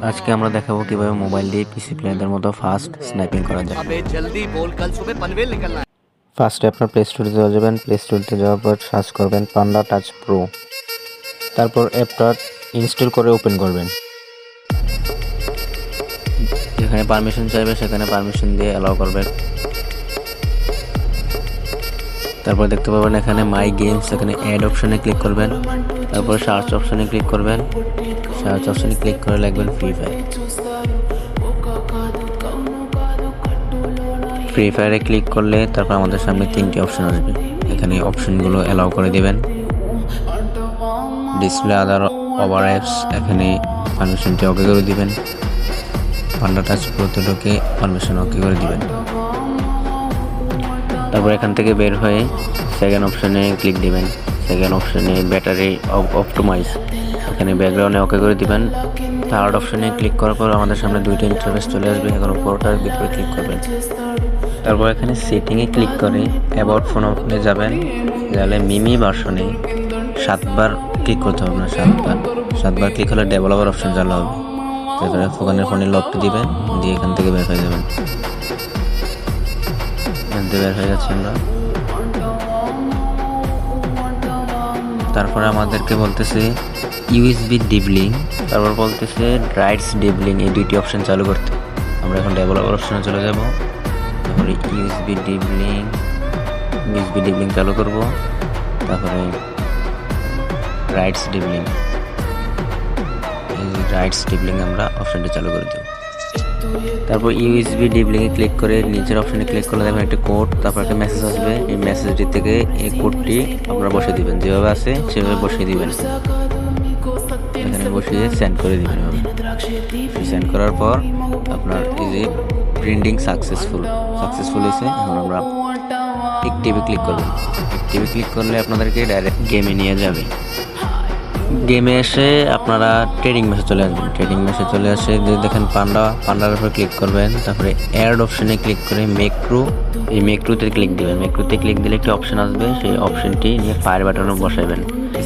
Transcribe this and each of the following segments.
আজকে আমরা দেখাবো কিভাবে মোবাইল দিয়ে পিসি প্লেয়ারদের মতো ফাস্ট স্নাইপিং করা যায়। ফার্স্টে আপনার প্লে স্টোরে যাবেন, প্লে স্টোরে যাওয়ার পর সার্চ করবেন পান্ডা টাচ প্রো, তারপর অ্যাপটা ইনস্টল করে ওপেন করবেন। যেখানে পারমিশন চাইবে সেখানে পারমিশন দিয়ে অ্যালাউ করবেন। তারপর দেখতে পাবেন এখানে মাই গেমস, এখানে অ্যাড অপশনে ক্লিক করবেন, তারপর সার্চ অপশনে ক্লিক করবেন। সার্চ অপশনে ক্লিক করে লিখবেন ফ্রি ফায়ার। ফ্রি ফায়ারে ক্লিক করলে তারপর আমাদের সামনে তিনটি অপশন আসবে। এখানে অপশনগুলো অ্যালাউ করে দিবেন। ডিসপ্লে আদার ওভার অ্যাপস, এখানে পারমিশনটি ওকে করে দিবেন। পান্ডা টাচ প্রোতে ঢুকে পারমিশন ওকে করে দিবেন। তারপর এখান থেকে বের হয়ে সেকেন্ড অপশনে ক্লিক দিবেন। সেকেন্ড অপশনে ব্যাটারি অপটিমাইজ, এখানে ব্যাকগ্রাউন্ডে ওকে করে দিবেন। থার্ড অপশনে ক্লিক করার পর আমাদের সামনে দুইটা ইন্টারফেস চলে আসবে। এখন পুরোটার ভিতরে ক্লিক করবেন। তারপর এখানে সেটিংয়ে ক্লিক করে অ্যাবাউট ফোনে যাবেন। গেলে মিমি ভার্সনে 7বার ক্লিক করতে হবে না, 7বার ক্লিক হলে ডেভেলপার অপশন চালু হবে। তারপরে ফোনের ফোনে লকটি দিবেন, দিয়ে এখান থেকে বের হয়ে যাবেন। এখান থেকে বের হয়ে যাচ্ছি আমরা। তারপরে আমাদেরকে বলতেছে ইউএসবি ডিবলিং, তারপর বলতেছে রাইটস ডিবলিং, এই দুইটি অপশন চালু করতে। আমরা এখন ডেভেলপার অপশনে চলে যাব। তারপরে ইউএসবি ডিবলিং চালু করব। তারপরে রাইটস ডিবলিং, এই রাইটস ডিবলিং আমরা অপশনটি চালু করে দেব। তারপর ইউএসবি ডিবলিংয়ে ক্লিক করে নিচের অপশনে ক্লিক করলে দেখবেন একটা কোড, তারপর একটা মেসেজ আসবে। এই মেসেজটি থেকে এই কোডটি আপনারা বসিয়ে দিবেন, যেভাবে আছে সেভাবে বসিয়ে দিবেন। এখানে বসিয়ে সেন্ড করে দিবেন। সেন্ড করার পর আপনার এই যে প্রিন্টিং সাকসেসফুল হয়েছে। এখন আমরা অ্যাক্টিভে ক্লিক করব। অ্যাক্টিভে ক্লিক করলে আপনাদেরকে ডাইরেক্ট গেমে নিয়ে যাবে। গেমে এসে আপনারা ট্রেডিং ম্যাচে চলে আসবেন। ট্রেডিং ম্যাচে চলে আসে যে দেখেন পান্ডার উপর ক্লিক করবেন। তারপরে অ্যাড অপশনে ক্লিক করে মেক্রু, এই মেক্রুতে ক্লিক দিবেন। মেক্রুতে ক্লিক দিলে একটি অপশন আসবে, সেই অপশনটি নিয়ে ফায়ার বাটনে বসাবেন।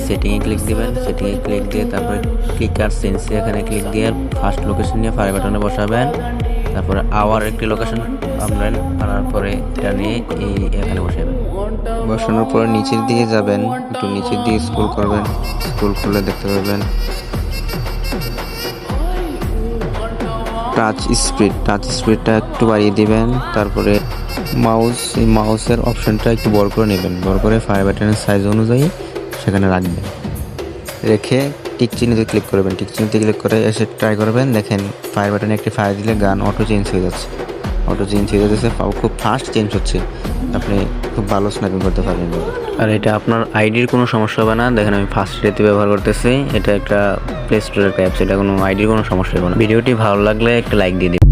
সেটিংয়ে ক্লিক দিবেন। সেটিংয়ে ক্লিক দিয়ে তারপরে ক্লিকার সেন্সে এখানে ক্লিক দিয়ে ফার্স্ট লোকেশন নিয়ে ফায়ার বাটনে বসাবেন। তারপরে আওয়ার একটি লোকেশন আনবেন, আনার পরে এটা নিয়ে এই এখানে বসাবেন। বসানোর পরে নিচের দিকে যাবেন, একটু নিচের দিকে স্ক্রল করবেন। স্ক্রল করলে দেখতে পাবেন টাচ স্পিডটা একটু বাড়িয়ে দিবেন। তারপরে মাউসের অপশনটা একটু বড় করে নেবেন, বড় করে ফায়ার বাটনের সাইজ অনুযায়ী সেখানে রাখবেন। রেখে টিক চিহ্নতে ক্লিক করবেন। টিক চিহ্নতে ক্লিক করে এসে ট্রাই করবেন। দেখেন ফায়ার বাটনে একটি ফায়ার দিলে গান অটো চেঞ্জ হয়ে যাচ্ছে। খুব ফাস্ট চেঞ্জ হচ্ছে। আপনি খুব ভালো স্নাইপিং করতে পারবেন। আর এটা আপনার আইডির কোনো সমস্যা হবে না। দেখেন আমি ফার্স্ট ডেতে ব্যবহার করতেছি। এটা একটা প্লে স্টোরের অ্যাপস, এটা কোনো আইডির কোনো সমস্যা হবে না। ভিডিওটি ভালো লাগলে একটা লাইক দিয়ে দিন।